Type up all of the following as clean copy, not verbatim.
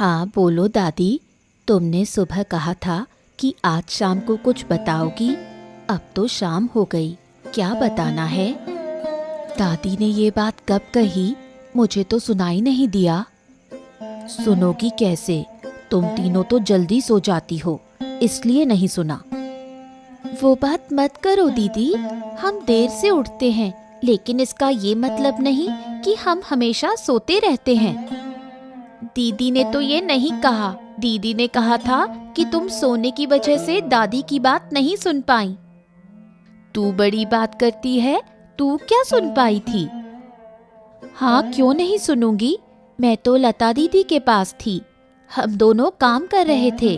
हाँ बोलो दादी, तुमने सुबह कहा था कि आज शाम को कुछ बताओगी। अब तो शाम हो गई, क्या बताना है? दादी ने ये बात कब कही? मुझे तो सुनाई नहीं दिया। सुनोगी कैसे? तुम तीनों तो जल्दी सो जाती हो, इसलिए नहीं सुना। वो बात मत करो दीदी, हम देर से उठते हैं, लेकिन इसका ये मतलब नहीं कि हम हमेशा सोते रहते हैं। दीदी ने तो ये नहीं कहा। दीदी ने कहा था कि तुम सोने की वजह से दादी की बात नहीं सुन पाई। तू बड़ी बात करती है, तू क्या सुन पाई थी? हाँ क्यों नहीं सुनूंगी, मैं तो लता दीदी के पास थी, हम दोनों काम कर रहे थे।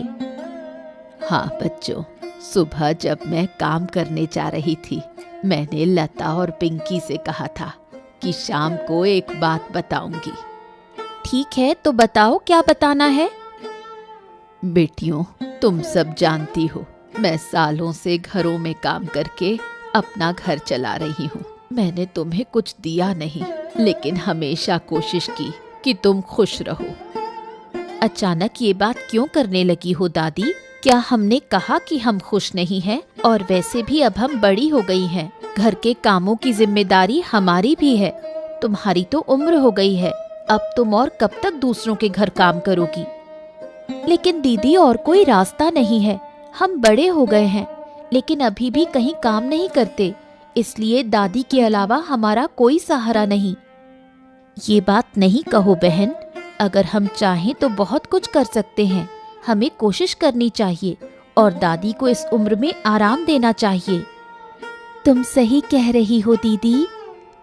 हाँ बच्चों, सुबह जब मैं काम करने जा रही थी, मैंने लता और पिंकी से कहा था कि शाम को एक बात बताऊंगी। ठीक है तो बताओ, क्या बताना है? बेटियों, तुम सब जानती हो मैं सालों से घरों में काम करके अपना घर चला रही हूँ। मैंने तुम्हें कुछ दिया नहीं, लेकिन हमेशा कोशिश की कि तुम खुश रहो। अचानक ये बात क्यों करने लगी हो दादी? क्या हमने कहा कि हम खुश नहीं हैं? और वैसे भी अब हम बड़ी हो गई हैं, घर के कामों की जिम्मेदारी हमारी भी है। तुम्हारी तो उम्र हो गई है, अब तुम और कब तक दूसरों के घर काम करोगी? लेकिन दीदी और कोई रास्ता नहीं है, हम बड़े हो गए हैं, लेकिन अभी भी कहीं काम नहीं करते, इसलिए दादी के अलावा हमारा कोई सहारा नहीं। ये बात नहीं कहो बहन, अगर हम चाहें तो बहुत कुछ कर सकते हैं। हमें कोशिश करनी चाहिए और दादी को इस उम्र में आराम देना चाहिए। तुम सही कह रही हो दीदी,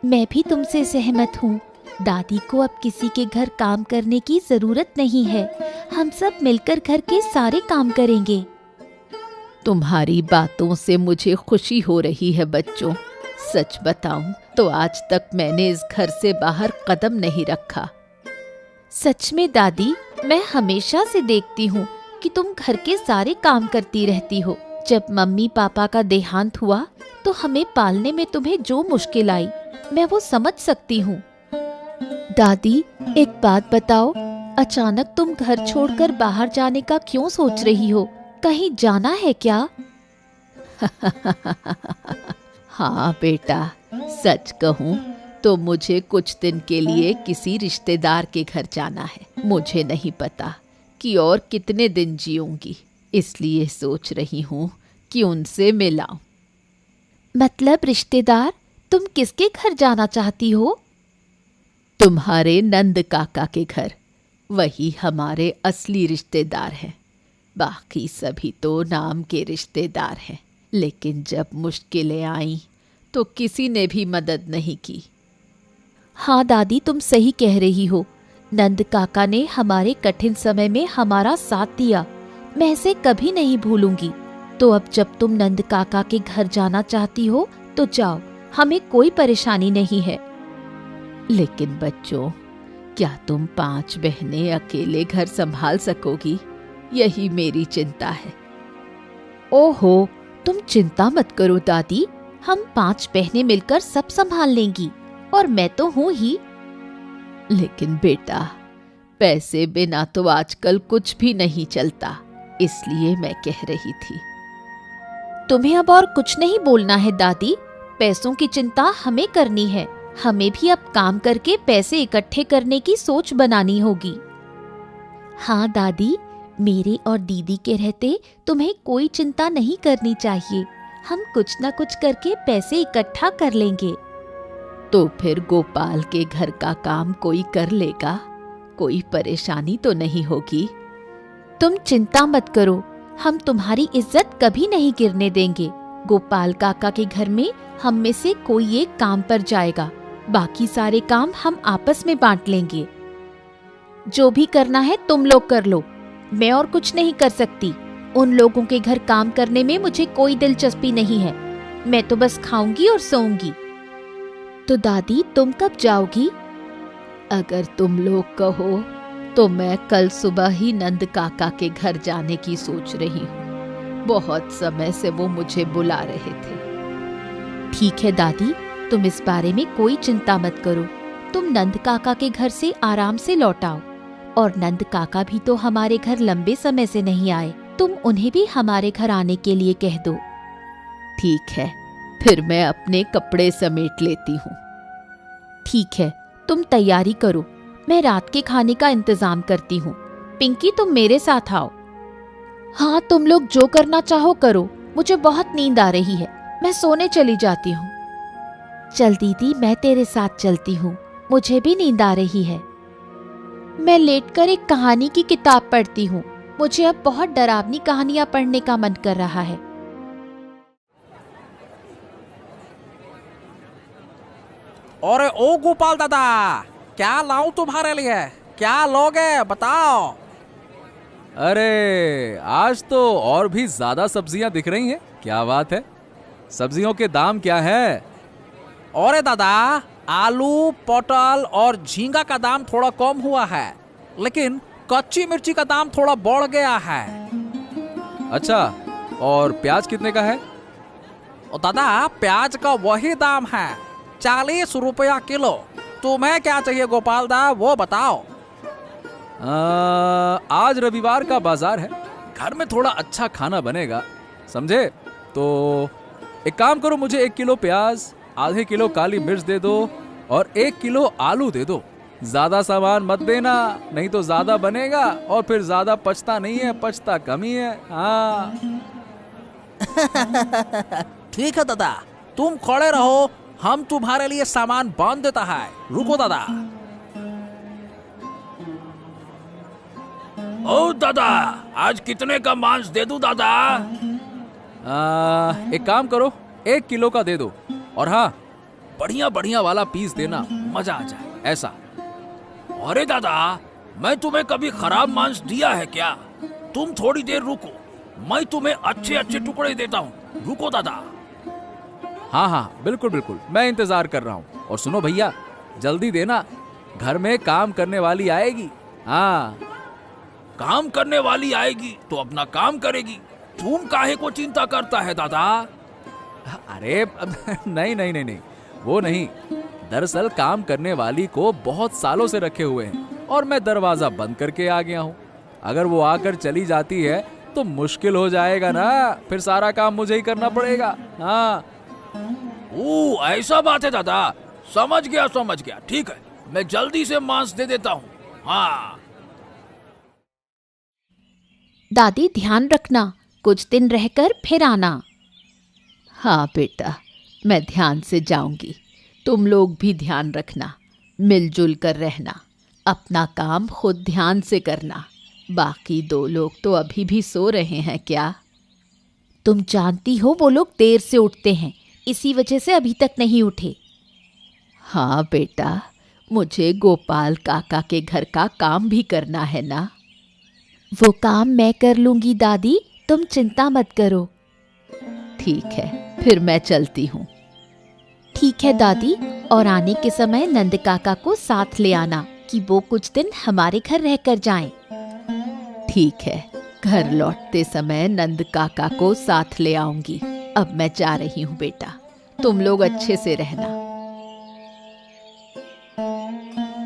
मैं भी तुमसे सहमत हूँ। दादी को अब किसी के घर काम करने की जरूरत नहीं है, हम सब मिलकर घर के सारे काम करेंगे। तुम्हारी बातों से मुझे खुशी हो रही है बच्चों। सच बताऊं तो आज तक मैंने इस घर से बाहर कदम नहीं रखा। सच में दादी, मैं हमेशा से देखती हूँ कि तुम घर के सारे काम करती रहती हो। जब मम्मी पापा का देहांत हुआ तो हमें पालने में तुम्हें जो मुश्किल आई, मैं वो समझ सकती हूँ। दादी एक बात बताओ, अचानक तुम घर छोड़कर बाहर जाने का क्यों सोच रही हो? कहीं जाना है क्या? हाँ बेटा, सच कहूँ तो मुझे कुछ दिन के लिए किसी रिश्तेदार के घर जाना है। मुझे नहीं पता कि और कितने दिन जीऊंगी, इसलिए सोच रही हूँ कि उनसे मिलाऊं। मतलब रिश्तेदार? तुम किसके घर जाना चाहती हो? तुम्हारे नंद काका के घर। वही हमारे असली रिश्तेदार हैं। बाकी सभी तो नाम के रिश्तेदार हैं, लेकिन जब मुश्किलें आईं तो किसी ने भी मदद नहीं की। हाँ दादी, तुम सही कह रही हो। नंद काका ने हमारे कठिन समय में हमारा साथ दिया, मैं इसे कभी नहीं भूलूंगी। तो अब जब तुम नंद काका के घर जाना चाहती हो तो जाओ, हमें कोई परेशानी नहीं है। लेकिन बच्चों, क्या तुम 5 बहनें अकेले घर संभाल सकोगी? यही मेरी चिंता है। ओहो, तुम चिंता मत करो दादी, हम 5 बहनें मिलकर सब संभाल लेंगी, और मैं तो हूँ ही। लेकिन बेटा, पैसे बिना तो आजकल कुछ भी नहीं चलता, इसलिए मैं कह रही थी। तुम्हें अब और कुछ नहीं बोलना है दादी, पैसों की चिंता हमें करनी है। हमें भी अब काम करके पैसे इकट्ठे करने की सोच बनानी होगी। हाँ दादी, मेरे और दीदी के रहते तुम्हें कोई चिंता नहीं करनी चाहिए। हम कुछ न कुछ करके पैसे इकट्ठा कर लेंगे। तो फिर गोपाल के घर का काम कोई कर लेगा, कोई परेशानी तो नहीं होगी। तुम चिंता मत करो, हम तुम्हारी इज्जत कभी नहीं गिरने देंगे। गोपाल काका के घर में हम में से कोई एक काम पर जाएगा, बाकी सारे काम हम आपस में बांट लेंगे। जो भी करना है तुम लोग कर लो, मैं और कुछ नहीं कर सकती। उन लोगों के घर काम करने में मुझे कोई दिलचस्पी नहीं है, मैं तो बस खाऊंगी और सोऊंगी। तो दादी तुम कब जाओगी? अगर तुम लोग कहो तो मैं कल सुबह ही नंद काका के घर जाने की सोच रही हूँ। बहुत समय से वो मुझे बुला रहे थे। ठीक है दादी, तुम इस बारे में कोई चिंता मत करो। तुम नंद काका के घर से आराम से लौट आओ। और नंद काका भी तो हमारे घर लंबे समय से नहीं आए, तुम उन्हें भी हमारे घर आने के लिए कह दो। ठीक है, फिर मैं अपने कपड़े समेट लेती हूँ। ठीक है, तुम तैयारी करो, मैं रात के खाने का इंतजाम करती हूँ। पिंकी तुम मेरे साथ आओ। हाँ, तुम लोग जो करना चाहो करो, मुझे बहुत नींद आ रही है, मैं सोने चली जाती हूँ। चल दीदी, मैं तेरे साथ चलती हूँ, मुझे भी नींद आ रही है। मैं लेटकर एक कहानी की किताब पढ़ती हूँ, मुझे अब बहुत डरावनी कहानियां पढ़ने का मन कर रहा है। अरे ओ गोपाल दादा, क्या लाऊं तुम्हारे लिए? क्या लोगे बताओ? अरे आज तो और भी ज्यादा सब्जियां दिख रही हैं। क्या बात है, सब्जियों के दाम क्या है? अरे दादा, आलू, पटल और झींगा का दाम थोड़ा कम हुआ है, लेकिन कच्ची मिर्ची का दाम थोड़ा बढ़ गया है। अच्छा, और प्याज कितने का है? दादा, प्याज का वही दाम है, 40 रुपया किलो। तुम्हें क्या चाहिए गोपाल दा, वो बताओ। आज रविवार का बाजार है, घर में थोड़ा अच्छा खाना बनेगा, समझे? तो एक काम करो, मुझे 1 किलो प्याज, आधे किलो काली मिर्च दे दो और 1 किलो आलू दे दो। ज्यादा सामान मत देना, नहीं तो ज्यादा बनेगा और फिर ज्यादा पचता नहीं है, पचता कम ही है। हाँ ठीक है दादा, तुम खड़े रहो, हम तुम्हारे लिए सामान बांध देता है। रुको दादा। ओ दादा, आज कितने का मांस दे दूं दादा? एक काम करो, 1 किलो का दे दो, और हाँ, बढ़िया बढ़िया वाला पीस देना, मजा आ जाए ऐसा। अरे दादा, मैं तुम्हें कभी खराब मांस दिया है क्या? तुम थोड़ी देर रुको, मैं तुम्हें अच्छे अच्छे टुकड़े देता हूँ। रुको दादा। हाँ हाँ, बिल्कुल बिल्कुल, मैं इंतजार कर रहा हूँ। और सुनो भैया, जल्दी देना, घर में काम करने वाली आएगी। हाँ, काम करने वाली आएगी तो अपना काम करेगी, तुम काहे को चिंता करता है दादा? अरे नहीं नहीं नहीं नहीं, वो नहीं। दरअसल काम करने वाली को बहुत सालों से रखे हुए हैं और मैं दरवाजा बंद करके आ गया हूँ। अगर वो आकर चली जाती है तो मुश्किल हो जाएगा ना, फिर सारा काम मुझे ही करना पड़ेगा। हाँ। ओ ऐसा बात है दादा, समझ गया। ठीक है, मैं जल्दी से मांस दे देता हूँ। हाँ दादी, ध्यान रखना, कुछ दिन रहकर फिर आना। हाँ बेटा, मैं ध्यान से जाऊंगी, तुम लोग भी ध्यान रखना, मिलजुल कर रहना, अपना काम खुद ध्यान से करना। बाकी 2 लोग तो अभी भी सो रहे हैं क्या? तुम जानती हो वो लोग देर से उठते हैं, इसी वजह से अभी तक नहीं उठे। हाँ बेटा, मुझे गोपाल काका के घर का काम भी करना है ना। वो काम मैं कर लूंगी दादी, तुम चिंता मत करो। ठीक है, फिर मैं चलती हूँ। ठीक है दादी, और आने के समय नंद काका को साथ ले आना कि वो कुछ दिन हमारे घर रहकर जाएं। ठीक है, घर लौटते समय नंद काका को साथ ले आऊंगी। अब मैं जा रही हूँ बेटा, तुम लोग अच्छे से रहना।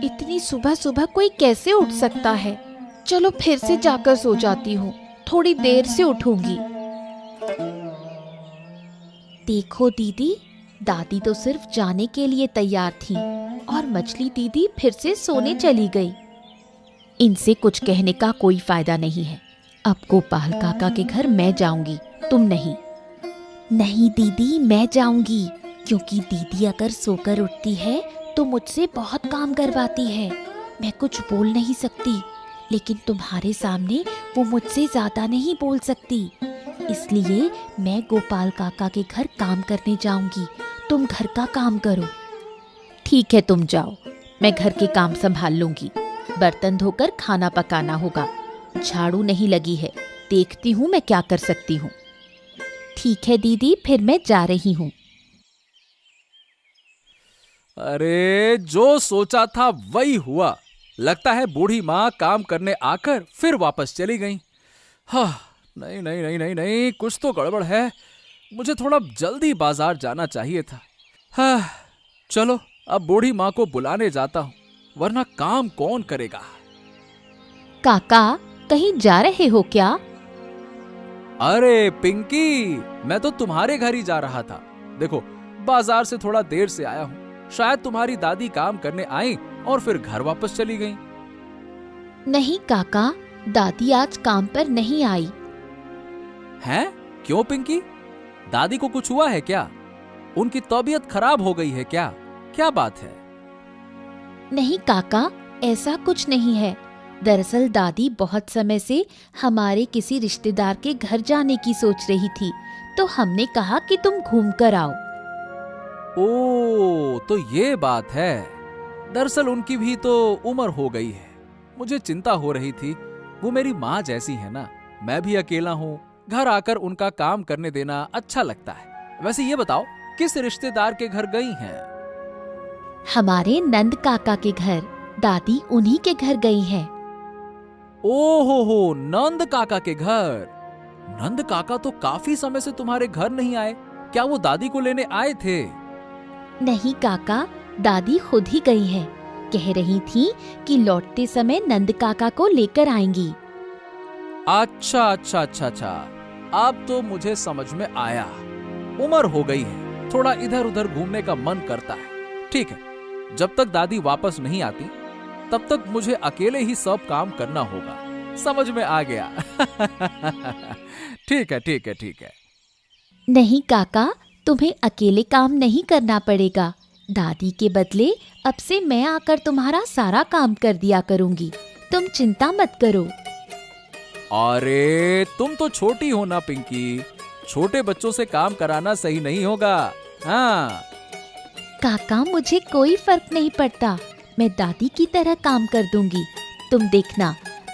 इतनी सुबह सुबह कोई कैसे उठ सकता है? चलो फिर से जाकर सो जाती हूँ, थोड़ी देर से उठूंगी। देखो दीदी, दादी तो सिर्फ जाने के लिए तैयार थी और मछली दीदी फिर से सोने चली गई। इनसे कुछ कहने का कोई फायदा नहीं है। अब गोपाल काका के घर मैं जाऊंगी, तुम नहीं। नहीं दीदी, मैं जाऊंगी, क्योंकि दीदी अगर सोकर उठती है तो मुझसे बहुत काम करवाती है। मैं कुछ बोल नहीं सकती, लेकिन तुम्हारे सामने वो मुझसे ज्यादा नहीं बोल सकती, इसलिए मैं गोपाल काका के घर काम करने जाऊंगी। तुम घर का काम करो। ठीक है, तुम जाओ, मैं घर के काम संभाल लूंगी। बर्तन धोकर खाना पकाना होगा, झाड़ू नहीं लगी है, देखती हूँ मैं क्या कर सकती हूँ। ठीक है दीदी, फिर मैं जा रही हूँ। अरे जो सोचा था वही हुआ। लगता है बूढ़ी माँ काम करने आकर फिर वापस चली गई। हाँ, नहीं नहीं नहीं नहीं नहीं, कुछ तो गड़बड़ है। मुझे थोड़ा जल्दी बाजार जाना चाहिए था। हाँ, चलो अब बूढ़ी माँ को बुलाने जाता हूँ, वरना काम कौन करेगा। काका, कहीं जा रहे हो क्या? अरे पिंकी, मैं तो तुम्हारे घर ही जा रहा था। देखो, बाजार से थोड़ा देर से आया हूँ। शायद तुम्हारी दादी काम करने आई और फिर घर वापस चली गई। नहीं काका, दादी आज काम पर नहीं आई। हैं? क्यों पिंकी? दादी को कुछ हुआ है क्या? उनकी तबीयत खराब हो गई है क्या? क्या बात है? नहीं काका, ऐसा कुछ नहीं है। दरअसल दादी बहुत समय से हमारे किसी रिश्तेदार के घर जाने की सोच रही थी, तो हमने कहा कि तुम घूम कर आओ। ओ, तो ये बात है। दरअसल उनकी भी तो उम्र हो गई है। मुझे चिंता हो रही थी। वो मेरी माँ जैसी है ना। मैं भी अकेला हूँ। घर आकर उनका काम करने देना अच्छा लगता है। वैसे ये बताओ, किस रिश्तेदार के घर गई हैं? हमारे नंद काका के घर। दादी उन्हीं के घर गई हैं। ओहो, नंद काका के घर। नंद काका तो काफी समय से तुम्हारे घर नहीं आए। क्या वो दादी को लेने आए थे? नहीं काका, दादी खुद ही गई हैं। कह रही थी कि लौटते समय नंद काका को लेकर आएंगी। अच्छा अच्छा अच्छा अच्छा, अब तो मुझे समझ में आया। उम्र हो गई है, थोड़ा इधर उधर घूमने का मन करता है। ठीक है, जब तक दादी वापस नहीं आती तब तक मुझे अकेले ही सब काम करना होगा। समझ में आ गया। ठीक है ठीक है ठीक है। नहीं काका, तुम्हें अकेले काम नहीं करना पड़ेगा। दादी के बदले अब से मैं आकर तुम्हारा सारा काम कर दिया करूंगी। तुम चिंता मत करो। अरे तुम तो छोटी हो ना पिंकी, छोटे बच्चों से काम कराना सही नहीं होगा। हाँ काका, मुझे कोई फर्क नहीं पड़ता। मैं दादी की तरह काम कर दूंगी। तुम देखना,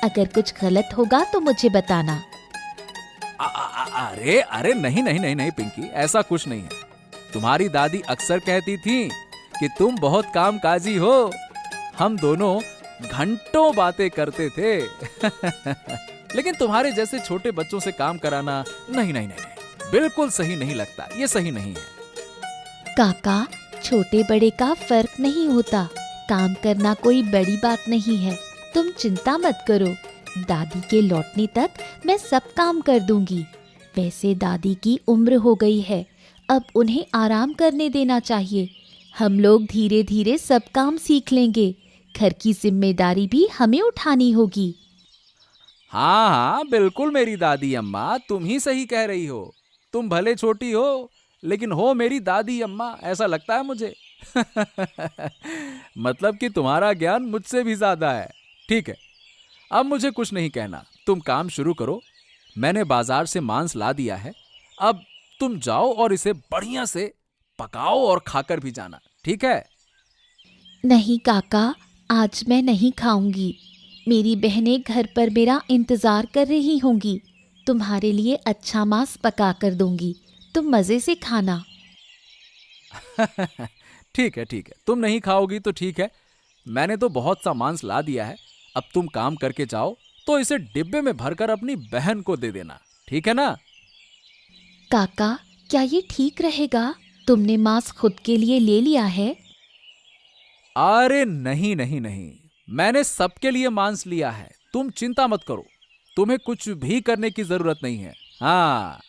अगर कुछ गलत होगा तो मुझे बताना। अरे अरे नहीं नहीं नहीं नहीं पिंकी, ऐसा कुछ नहीं है। तुम्हारी दादी अक्सर कहती थी कि तुम बहुत कामकाजी हो। हम दोनों घंटों बातें करते थे। लेकिन तुम्हारे जैसे छोटे बच्चों से काम कराना नहीं नहीं नहीं, बिल्कुल सही नहीं लगता। ये सही नहीं है। काका, छोटे बड़े का फर्क नहीं होता। काम करना कोई बड़ी बात नहीं है। तुम चिंता मत करो। दादी के लौटने तक मैं सब काम कर दूंगी। वैसे दादी की उम्र हो गई है, अब उन्हें आराम करने देना चाहिए। हम लोग धीरे धीरे सब काम सीख लेंगे। घर की जिम्मेदारी भी हमें उठानी होगी। हाँ हाँ बिल्कुल मेरी दादी अम्मा, तुम ही सही कह रही हो। तुम भले छोटी हो, लेकिन हो मेरी दादी अम्मा, ऐसा लगता है मुझे। मतलब कि तुम्हारा ज्ञान मुझसे भी ज्यादा है। ठीक है, अब मुझे कुछ नहीं कहना। तुम काम शुरू करो। मैंने बाजार से मांस ला दिया है। अब तुम जाओ और इसे बढ़िया से पकाओ और खाकर भी जाना। ठीक है? नहीं काका, आज मैं नहीं खाऊंगी। मेरी बहनें घर पर मेरा इंतजार कर रही होंगी। तुम्हारे लिए अच्छा मांस पका कर दूंगी। तुम मजे से खाना। ठीक है ठीक है, तुम नहीं खाओगी तो ठीक है। मैंने तो बहुत सा मांस ला दिया है। अब तुम काम करके जाओ तो इसे डिब्बे में भरकर अपनी बहन को दे देना। ठीक है ना? काका, क्या ये ठीक रहेगा? तुमने मांस खुद के लिए ले लिया है? अरे नहीं नहीं नहीं, मैंने सबके लिए मांस लिया है। तुम चिंता मत करो। तुम्हें कुछ भी करने की जरूरत नहीं है। हाँ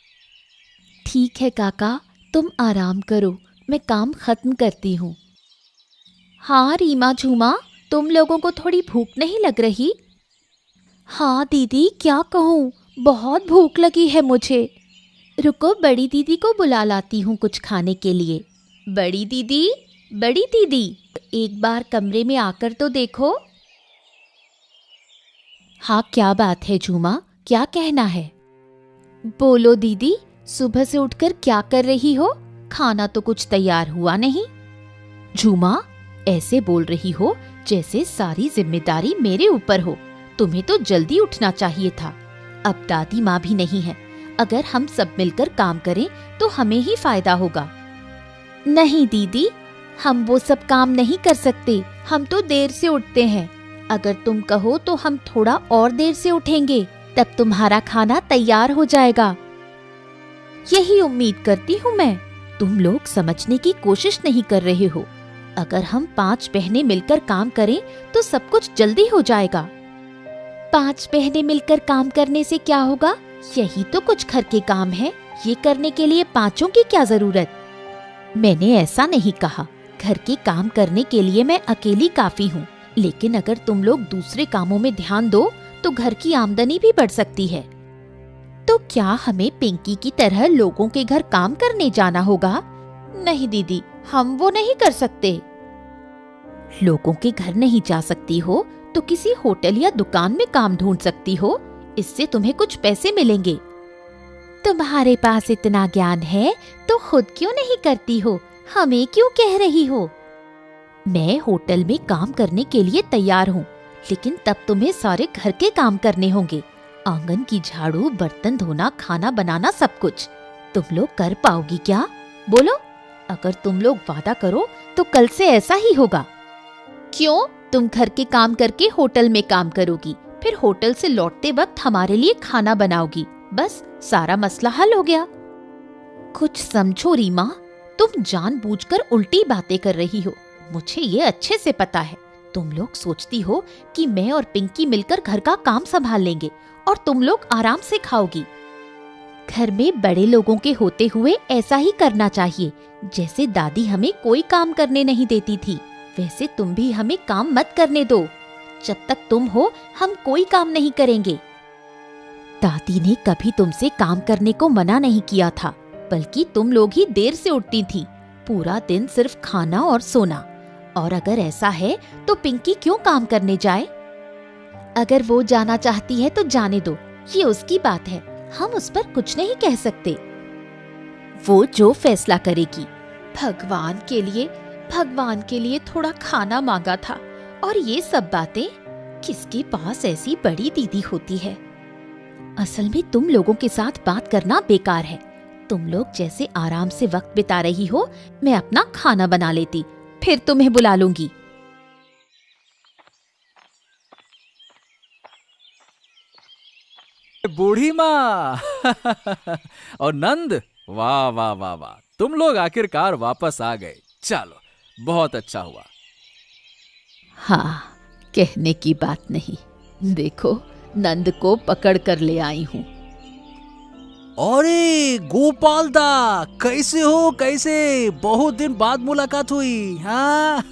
ठीक है काका, तुम आराम करो। मैं काम खत्म करती हूँ। हाँ रीमा झूमा, तुम लोगों को थोड़ी भूख नहीं लग रही? हाँ दीदी, क्या कहूँ, बहुत भूख लगी है मुझे। रुको, बड़ी दीदी को बुला लाती हूँ कुछ खाने के लिए। बड़ी दीदी, बड़ी दीदी, एक बार कमरे में आकर तो देखो। हाँ क्या बात है झूमा, क्या कहना है? बोलो दीदी, सुबह से उठकर क्या कर रही हो? खाना तो कुछ तैयार हुआ नहीं। झूमा, ऐसे बोल रही हो जैसे सारी जिम्मेदारी मेरे ऊपर हो। तुम्हें तो जल्दी उठना चाहिए था। अब दादी माँ भी नहीं है। अगर हम सब मिलकर काम करें तो हमें ही फायदा होगा। नहीं दीदी, हम वो सब काम नहीं कर सकते। हम तो देर से उठते हैं। अगर तुम कहो तो हम थोड़ा और देर से उठेंगे, तब तुम्हारा खाना तैयार हो जाएगा। यही उम्मीद करती हूँ मैं। तुम लोग समझने की कोशिश नहीं कर रहे हो। अगर हम 5 बहनें मिलकर काम करें तो सब कुछ जल्दी हो जाएगा। 5 बहनें मिलकर काम करने से क्या होगा? यही तो कुछ घर के काम है। ये करने के लिए 5 की क्या जरूरत? मैंने ऐसा नहीं कहा। घर के काम करने के लिए मैं अकेली काफी हूँ, लेकिन अगर तुम लोग दूसरे कामों में ध्यान दो तो घर की आमदनी भी बढ़ सकती है। तो क्या हमें पिंकी की तरह लोगों के घर काम करने जाना होगा? नहीं दीदी, हम वो नहीं कर सकते। लोगों के घर नहीं जा सकती हो तो किसी होटल या दुकान में काम ढूंढ सकती हो। इससे तुम्हें कुछ पैसे मिलेंगे। तुम्हारे पास इतना ज्ञान है तो खुद क्यों नहीं करती हो? हमें क्यों कह रही हो? मैं होटल में काम करने के लिए तैयार हूँ, लेकिन तब तुम्हें सारे घर के काम करने होंगे। आंगन की झाड़ू, बर्तन धोना, खाना बनाना, सब कुछ। तुम लोग कर पाओगी क्या? बोलो। अगर तुम लोग वादा करो तो कल से ऐसा ही होगा। क्यों? तुम घर के काम करके होटल में काम करोगी, फिर होटल से लौटते वक्त हमारे लिए खाना बनाओगी। बस सारा मसला हल हो गया। कुछ समझो रीमा, तुम जानबूझकर उल्टी बातें कर रही हो। मुझे ये अच्छे से पता है। तुम लोग सोचती हो कि मैं और पिंकी मिलकर घर का काम संभाल लेंगे और तुम लोग आराम से खाओगी। घर में बड़े लोगों के होते हुए ऐसा ही करना चाहिए। जैसे दादी हमें कोई काम करने नहीं देती थी, वैसे तुम भी हमें काम मत करने दो। जब तक तुम हो हम कोई काम नहीं करेंगे। दादी ने कभी तुमसे काम करने को मना नहीं किया था, बल्कि तुम लोग ही देर से उठती थी। पूरा दिन सिर्फ खाना और सोना। और अगर ऐसा है तो पिंकी क्यों काम करने जाए? अगर वो जाना चाहती है तो जाने दो, ये उसकी बात है। हम उस पर कुछ नहीं कह सकते। वो जो फैसला करेगी। भगवान के लिए थोड़ा खाना मांगा था, और ये सब बातें। किसके पास ऐसी बड़ी दीदी होती है? असल में तुम लोगों के साथ बात करना बेकार है। तुम लोग जैसे आराम से वक्त बिता रही हो, मैं अपना खाना बना लेती, फिर तुम्हें बुला लूंगी। बूढ़ी माँ और नंद, वाह वाह वाह वाह, तुम लोग आखिरकार वापस आ गए। चलो, बहुत अच्छा हुआ। हाँ, कहने की बात नहीं। देखो, नंद को पकड़ कर ले आई हूँ। अरे गोपाल दा, कैसे हो? कैसे? बहुत दिन बाद मुलाकात हुई। हाँ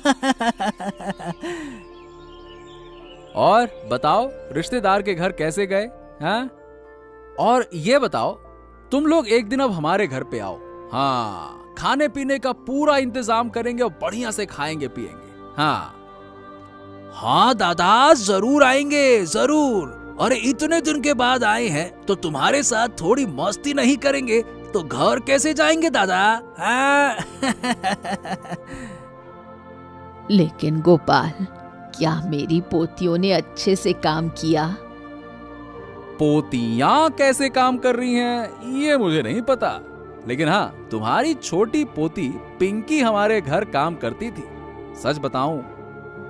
और बताओ, रिश्तेदार के घर कैसे गए? हाँ, और ये बताओ, तुम लोग एक दिन अब हमारे घर पे आओ। हाँ, खाने पीने का पूरा इंतजाम करेंगे और बढ़िया से खाएंगे पिएंगे। हाँ हाँ दादा, जरूर आएंगे, जरूर। अरे इतने दिन के बाद आए हैं तो तुम्हारे साथ थोड़ी मस्ती नहीं करेंगे तो घर कैसे जाएंगे दादा? हाँ लेकिन गोपाल, क्या मेरी पोतियों ने अच्छे से काम किया? पोतियां कैसे काम कर रही हैं ये मुझे नहीं पता, लेकिन हाँ, तुम्हारी छोटी पोती पिंकी हमारे घर काम करती थी। सच बताऊं,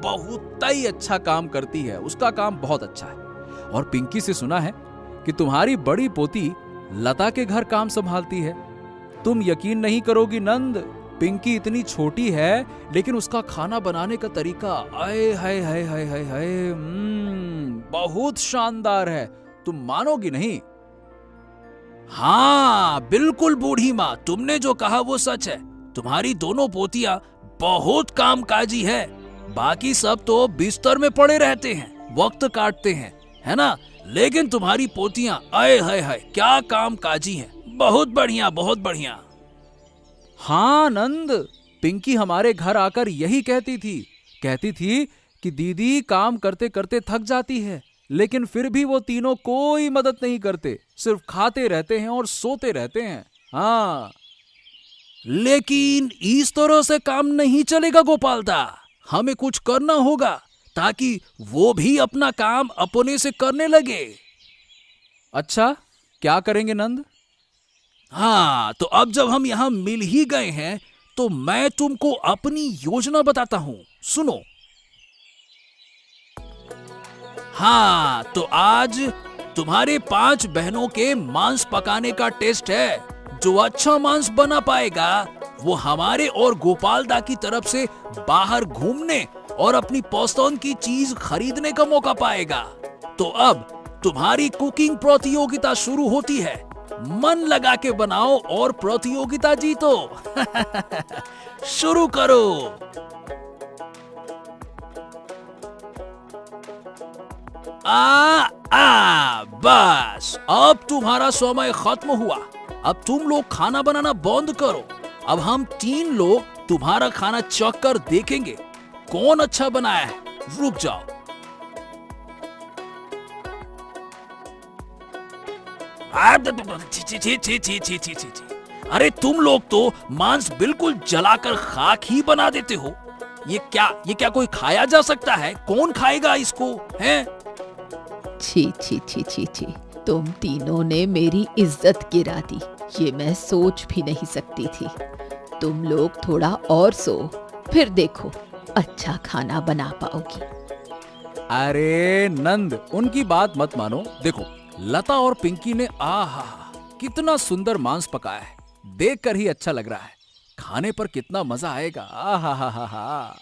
बहुत ही अच्छा काम करती है। उसका काम बहुत अच्छा है। और पिंकी से सुना है कि तुम्हारी बड़ी पोती लता के घर काम संभालती है। तुम यकीन नहीं करोगी नंद, पिंकी इतनी छोटी है लेकिन उसका खाना बनाने का तरीका, आए हाय हाय हाय हाय हाय, बहुत शानदार है। तुम मानोगी नहीं। हाँ बिल्कुल बूढ़ी माँ, तुमने जो कहा वो सच है। तुम्हारी दोनों पोतियां बहुत कामकाजी है। बाकी सब तो बिस्तर में पड़े रहते हैं, वक्त काटते हैं, है ना? लेकिन तुम्हारी पोतियां, आए हाय हाय, क्या कामकाजी हैं। बहुत बढ़िया, बहुत बढ़िया। हाँ नंद, पिंकी हमारे घर आकर यही कहती थी कि दीदी काम करते करते थक जाती है, लेकिन फिर भी वो तीनों कोई मदद नहीं करते, सिर्फ खाते रहते हैं और सोते रहते हैं। हाँ, लेकिन इस तरह से काम नहीं चलेगा गोपाल दा। हमें कुछ करना होगा ताकि वो भी अपना काम अपने से करने लगे। अच्छा, क्या करेंगे नंद? हाँ, तो अब जब हम यहाँ मिल ही गए हैं तो मैं तुमको अपनी योजना बताता हूँ, सुनो। हाँ, तो आज तुम्हारे 5 बहनों के मांस पकाने का टेस्ट है। जो अच्छा मांस बना पाएगा वो हमारे और गोपाल दा की तरफ से बाहर घूमने और अपनी पसंद की चीज खरीदने का मौका पाएगा। तो अब तुम्हारी कुकिंग प्रतियोगिता शुरू होती है। मन लगा के बनाओ और प्रतियोगिता जीतो। शुरू करो। बस अब तुम्हारा समय खत्म हुआ। अब तुम लोग खाना बनाना बंद करो। अब हम 3 लोग तुम्हारा खाना चख कर देखेंगे कौन अच्छा बनाया है। रुक जाओ। अरे तुम लोग तो मांस बिल्कुल जलाकर खाक ही बना देते हो। ये क्या कोई खाया जा सकता है? कौन खाएगा इसको? हैं? छी छी छी छी छी, तुम तीनों ने मेरी इज्जत गिरा दी। ये मैं सोच भी नहीं सकती थी। तुम लोग थोड़ा और सो, फिर देखो अच्छा खाना बना पाओगी। अरे नंद, उनकी बात मत मानो। देखो लता और पिंकी ने आहा कितना सुंदर मांस पकाया है। देखकर ही अच्छा लग रहा है। खाने पर कितना मजा आएगा। आहा हा हा हा।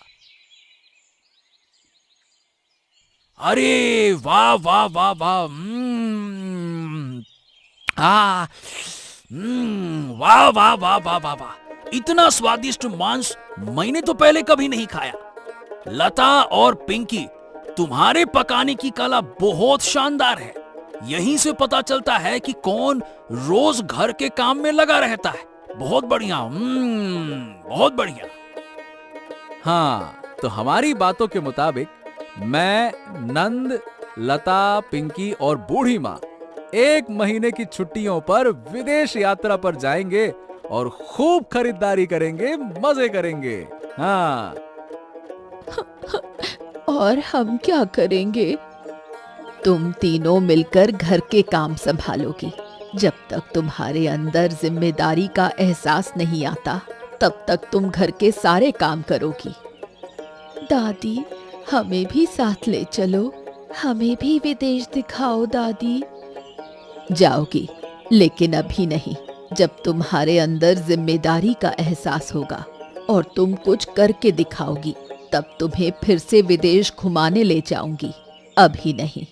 अरे वाह वाह वाह वाह। वाह वाह वाह वाह वाह वाह। इतना स्वादिष्ट मांस मैंने तो पहले कभी नहीं खाया। लता और पिंकी, तुम्हारे पकाने की कला बहुत शानदार है। यहीं से पता चलता है कि कौन रोज घर के काम में लगा रहता है। बहुत बढ़िया। बहुत बढ़िया। हाँ, तो हमारी बातों के मुताबिक मैं, नंद, लता, पिंकी और बूढ़ी माँ 1 महीने की छुट्टियों पर विदेश यात्रा पर जाएंगे और खूब खरीदारी करेंगे, मजे करेंगे। हाँ। और हम क्या करेंगे? तुम तीनों मिलकर घर के काम संभालोगी। जब तक तुम्हारे अंदर जिम्मेदारी का एहसास नहीं आता, तब तक तुम घर के सारे काम करोगी। दादी, हमें भी साथ ले चलो। हमें भी विदेश दिखाओ दादी। जाओगी, लेकिन अभी नहीं। जब तुम्हारे अंदर जिम्मेदारी का एहसास होगा और तुम कुछ करके दिखाओगी, तब तुम्हें फिर से विदेश घुमाने ले जाऊंगी। अभी नहीं।